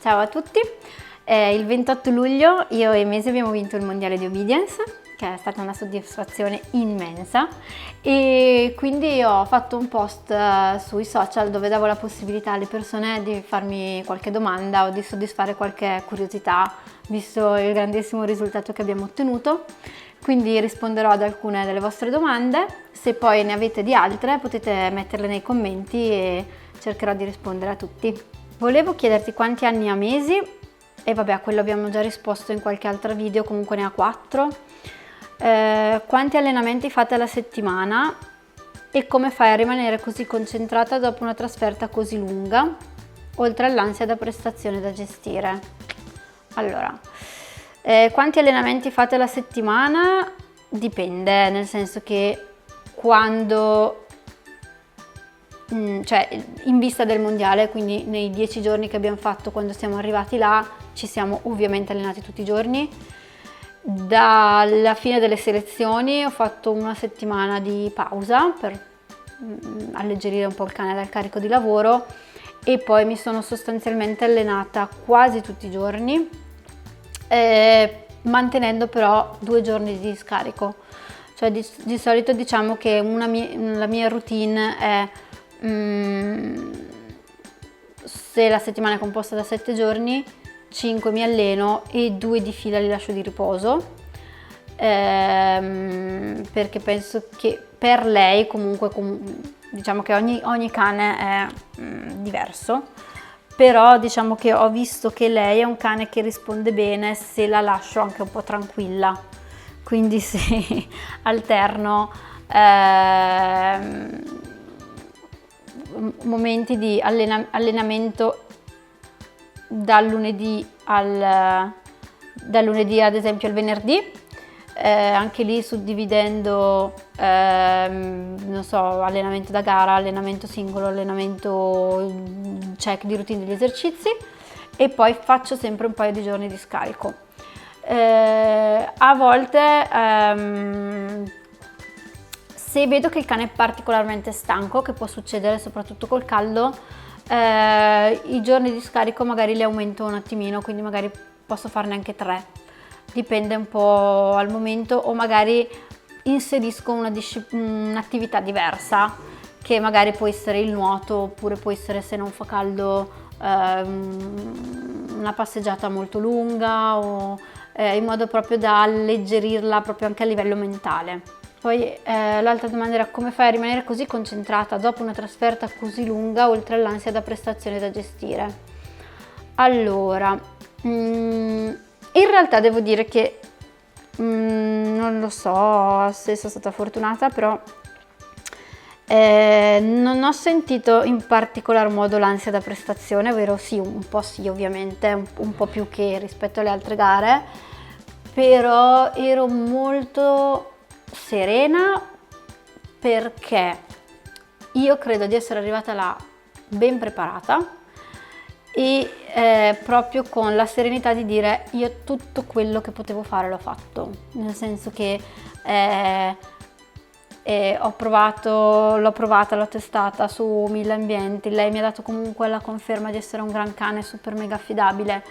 Ciao a tutti, il 28 luglio io e Mesi abbiamo vinto il mondiale di obedience, che è stata una soddisfazione immensa, e quindi ho fatto un post sui social dove davo la possibilità alle persone di farmi qualche domanda o di soddisfare qualche curiosità, visto il grandissimo risultato che abbiamo ottenuto. Quindi risponderò ad alcune delle vostre domande, se poi ne avete di altre potete metterle nei commenti e cercherò di rispondere a tutti. Volevo chiederti quanti anni ha Mesi, e vabbè, a quello abbiamo già risposto in qualche altro video, comunque ne ha 4. Quanti allenamenti fate alla settimana e come fai a rimanere così concentrata dopo una trasferta così lunga, oltre all'ansia da prestazione da gestire? Allora, quanti allenamenti fate alla settimana? Dipende, nel senso che quando... cioè in vista del mondiale, quindi nei 10 giorni che abbiamo fatto quando siamo arrivati là, ci siamo ovviamente allenati tutti i giorni. Dalla fine delle selezioni ho fatto una settimana di pausa per alleggerire un po' il cane dal carico di lavoro e poi mi sono sostanzialmente allenata quasi tutti i giorni, mantenendo però 2 giorni di scarico. Cioè di solito diciamo che la mia routine è se la settimana è composta da 7 giorni, 5 mi alleno e 2 di fila li lascio di riposo, perché penso che per lei comunque diciamo che ogni cane è diverso, però diciamo che ho visto che lei è un cane che risponde bene se la lascio anche un po' tranquilla, quindi se alterno momenti di allenamento dal lunedì ad esempio al venerdì, anche lì suddividendo non so, allenamento da gara, allenamento singolo, allenamento check di routine degli esercizi, e poi faccio sempre un paio di giorni di scarico. A volte se vedo che il cane è particolarmente stanco, che può succedere soprattutto col caldo, i giorni di scarico magari li aumento un attimino, quindi magari posso farne anche 3, dipende un po' al momento, o magari inserisco un'attività diversa, che magari può essere il nuoto, oppure può essere, se non fa caldo, una passeggiata molto lunga, o in modo proprio da alleggerirla proprio anche a livello mentale. Poi l'altra domanda era: come fai a rimanere così concentrata dopo una trasferta così lunga, oltre all'ansia da prestazione da gestire? Allora, in realtà devo dire che non lo so se sono stata fortunata, però non ho sentito in particolar modo l'ansia da prestazione, ovvero sì, un po' sì, ovviamente, un po' più che rispetto alle altre gare, però ero molto serena, perché io credo di essere arrivata là ben preparata e proprio con la serenità di dire: io tutto quello che potevo fare l'ho fatto, nel senso che l'ho provata, l'ho testata su 1000 ambienti, lei mi ha dato comunque la conferma di essere un gran cane super mega affidabile.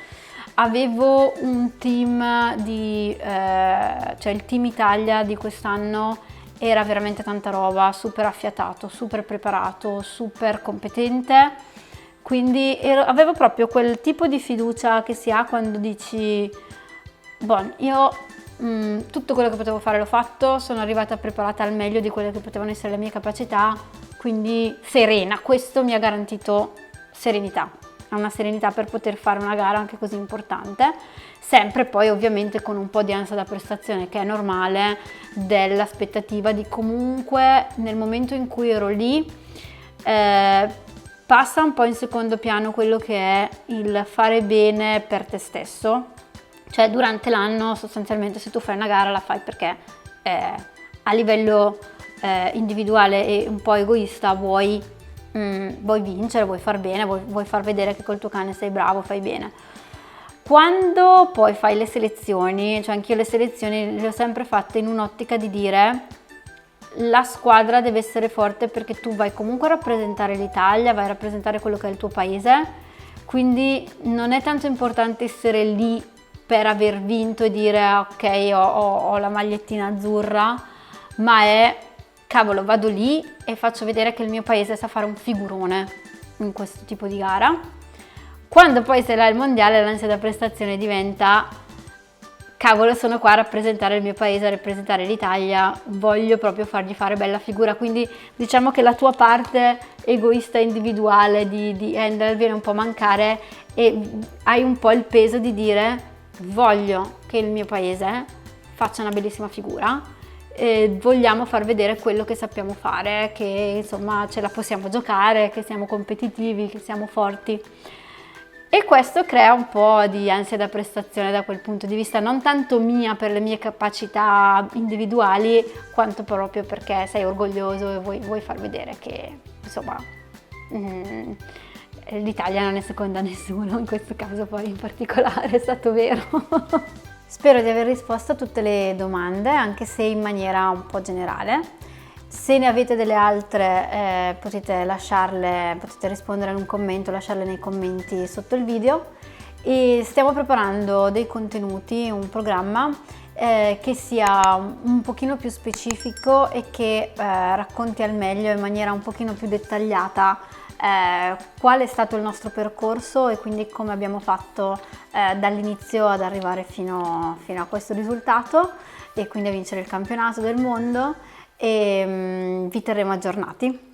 Avevo un team cioè il team Italia di quest'anno era veramente tanta roba, super affiatato, super preparato, super competente, quindi avevo proprio quel tipo di fiducia che si ha quando dici: bon, io tutto quello che potevo fare l'ho fatto, sono arrivata preparata al meglio di quelle che potevano essere le mie capacità, quindi serena. Questo mi ha garantito serenità, una serenità per poter fare una gara anche così importante, sempre poi ovviamente con un po' di ansia da prestazione, che è normale, dell'aspettativa di comunque nel momento in cui ero lì passa un po' in secondo piano quello che è il fare bene per te stesso. Cioè durante l'anno sostanzialmente se tu fai una gara la fai perché a livello individuale e un po' egoista vuoi vincere, vuoi far bene, vuoi far vedere che col tuo cane sei bravo, fai bene. Quando poi fai le selezioni, cioè anch'io le selezioni le ho sempre fatte in un'ottica di dire: la squadra deve essere forte perché tu vai comunque a rappresentare l'Italia, vai a rappresentare quello che è il tuo paese, quindi non è tanto importante essere lì per aver vinto e dire ok, ho la magliettina azzurra, ma è cavolo, vado lì e faccio vedere che il mio paese sa fare un figurone in questo tipo di gara. Quando poi se l'ha il mondiale, l'ansia da prestazione diventa cavolo, sono qua a rappresentare il mio paese, a rappresentare l'Italia, voglio proprio fargli fare bella figura. Quindi diciamo che la tua parte egoista individuale di Handel viene un po' a mancare e hai un po' il peso di dire voglio che il mio paese faccia una bellissima figura, vogliamo far vedere quello che sappiamo fare, che insomma ce la possiamo giocare, che siamo competitivi, che siamo forti. E questo crea un po' di ansia da prestazione da quel punto di vista, non tanto mia per le mie capacità individuali, quanto proprio perché sei orgoglioso e vuoi far vedere che insomma l'Italia non è seconda a nessuno, in questo caso poi in particolare è stato vero. Spero di aver risposto a tutte le domande, anche se in maniera un po' generale. Se ne avete delle altre potete lasciarle, potete rispondere in un commento, lasciarle nei commenti sotto il video. E stiamo preparando dei contenuti, un programma che sia un pochino più specifico e che racconti al meglio in maniera un pochino più dettagliata qual è stato il nostro percorso e quindi come abbiamo fatto dall'inizio ad arrivare fino a questo risultato e quindi a vincere il campionato del mondo. E vi terremo aggiornati.